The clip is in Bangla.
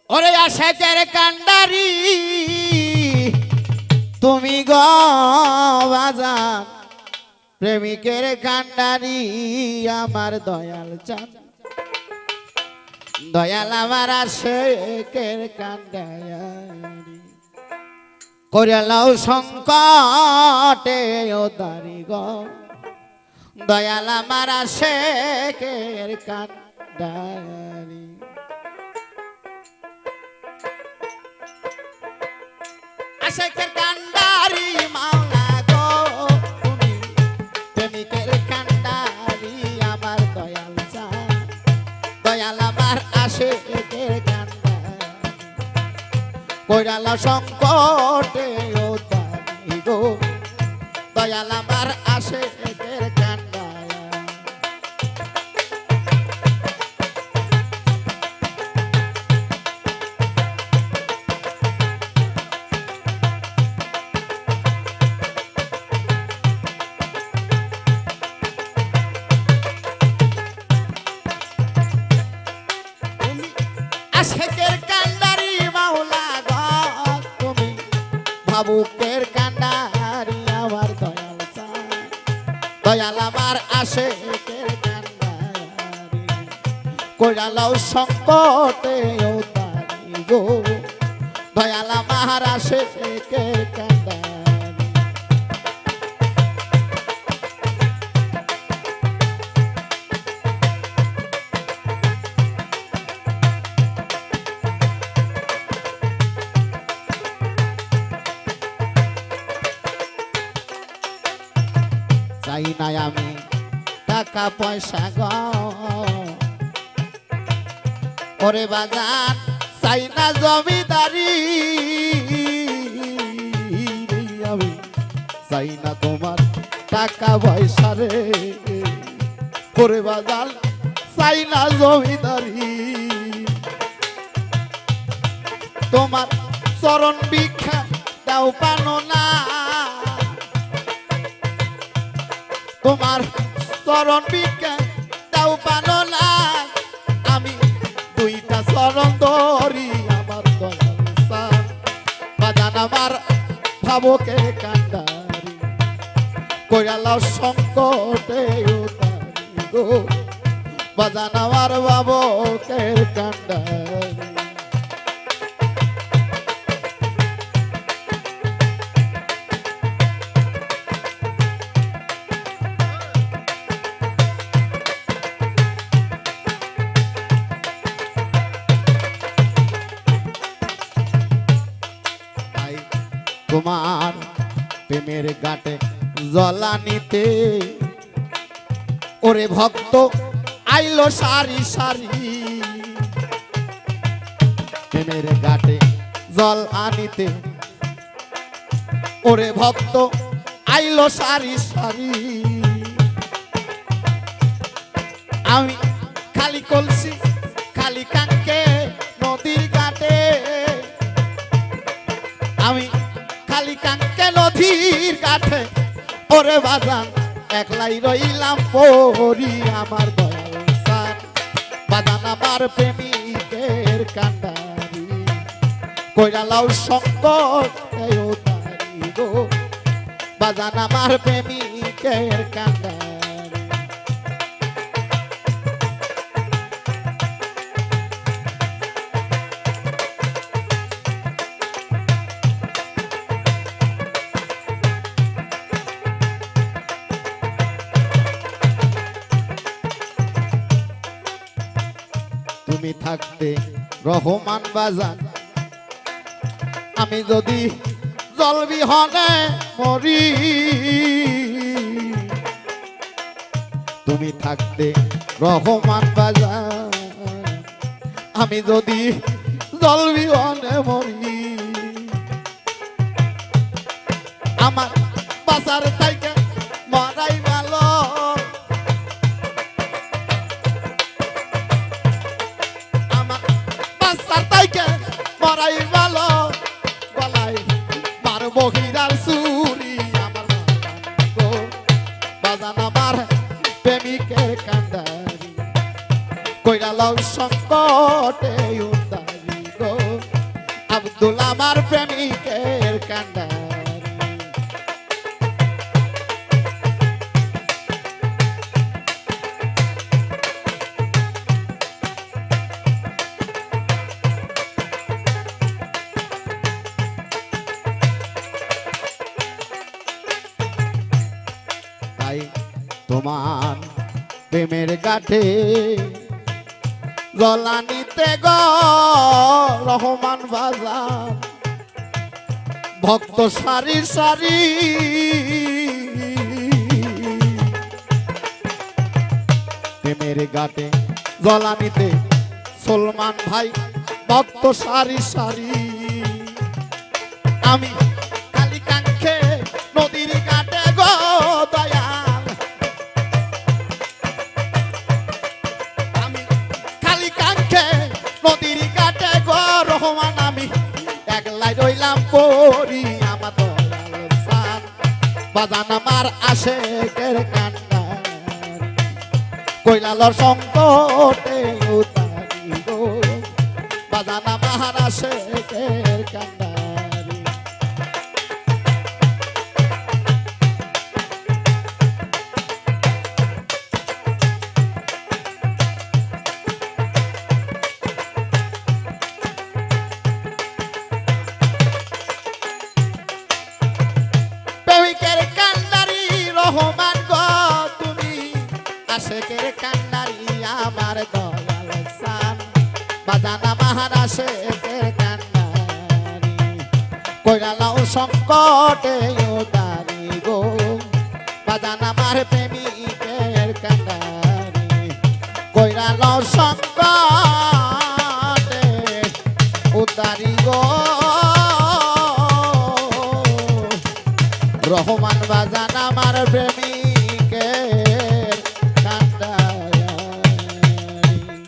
ওরে আশেকের কান্ডারি তুমি গো বাজান, প্রেমিকের কান্ডারি আমার দয়াল চাঁদ, দয়াল আমার আশেকের কান্ডারি করে লাও সংকটে ও দারি গো, দয়াল আমার আশেকের কান্ডারি। আশেকের কান্ডারি মাওলা গো তুমি, প্রেমিকের কান্ডারি আমার দয়াল চাঁদ, দয়াল আমার আশেকের কান্ডারি কইরালা সংকটে ও দারি গো, দয়াল আমার আশেকের কান্ডারি। আশেকের কান্ডারি মাওলা গো তুমি, ভাবুকের কান্ডারি আমার দয়াল চাঁদ, দয়াল আমার আশেকের কান্ডারি কইরালাও সংকটে ও দারি গো, দয়াল আমার আশেকের কান্ডারি। চাই না আমি টাকা পয়সা গো ওরে বাজার, চাই না জমিদারি আমি, চাই না তোমার টাকা পয়সা রে ওরে বাজার, চাই না জমিদারি, তোমার চরণ ভিক্ষা দাও পানো না, তোমার চরণ ভিক্ষা দাও পানো না, আমি দুইটা চরণ ধরি আমার দয়াল চাঁদ, বাজান আমার ভাবকের কান্ডারি কইরালাও সংকটে উতারি গো, বাজান আমার ভাবকের কান্ডারি। তোমার প্রেমের ঘাটে জলানিতে ওরে ভক্ত আইলো সারি সারি, প্রেমের ঘাটে জল আনিতে ওরে ভক্ত আইলো সারি সারি, আমি খালি কলসি খালি কাঙ্কে নদীর ঘাটে, আমি খালি কাঙ্কে নদীর কাঠে ওরে বাজান একলাই রইলাম পরি আমার দয়াল চাঁদ, বাজান আমার প্রেমিকের কান্ডারি কইরালাও সংকটে ও দারি গো, বাজান আমার প্রেমিকের কান্ডারি। তুমি থাকতে রহমান বাজান, আমি যদি জল বিহনে মরি, তুমি থাকতে রহমান বাজান, আমি যদি জল বিহনে মরি, আমার বাসার থেকে মরাই ভালো, মরাই ভালো, গলায় মারবো হীরার চুরি আমার গো, বাজান আমার প্রেমিকের কান্ডারি কইরা লও সংকটে উদ্ধারি গো, আব্দুল আমার প্রেমিকের কান্ডারি তাই তোমার প্রেমের গাঠে জলানিতে গো রহমান বাজার ভক্ত সারি সারি প্রেমের গাটে জলানিতে সলমান ভাই ভক্ত সারি সারি আমি কালিকাঙ্ক্ষে নদীর ঘাটে গো দয়াল আমি কালিকাঙ্ক্ষে নদীর ঘাটে গো রহমান আমি একলাই রইলাম পরি আমার দয়াল সান বাজান আমার আশেকের কান্ডার কৈলালর সংকটে উতারি গো বাজান আমার আশেকের কান্ডারি প্রেমিকের কান্ডারি রহমান গো তুমি আশেকের কান্ডারি আমার দয়াল সান বাজান আমার আশেকের কান্ডারি কৈলালও সংকটে উতারি গো বাজান আমার প্রেমিকের কান্ডারি কৈলালও সংকটে উতারি গো রহমান বাজান আমার প্রেমিক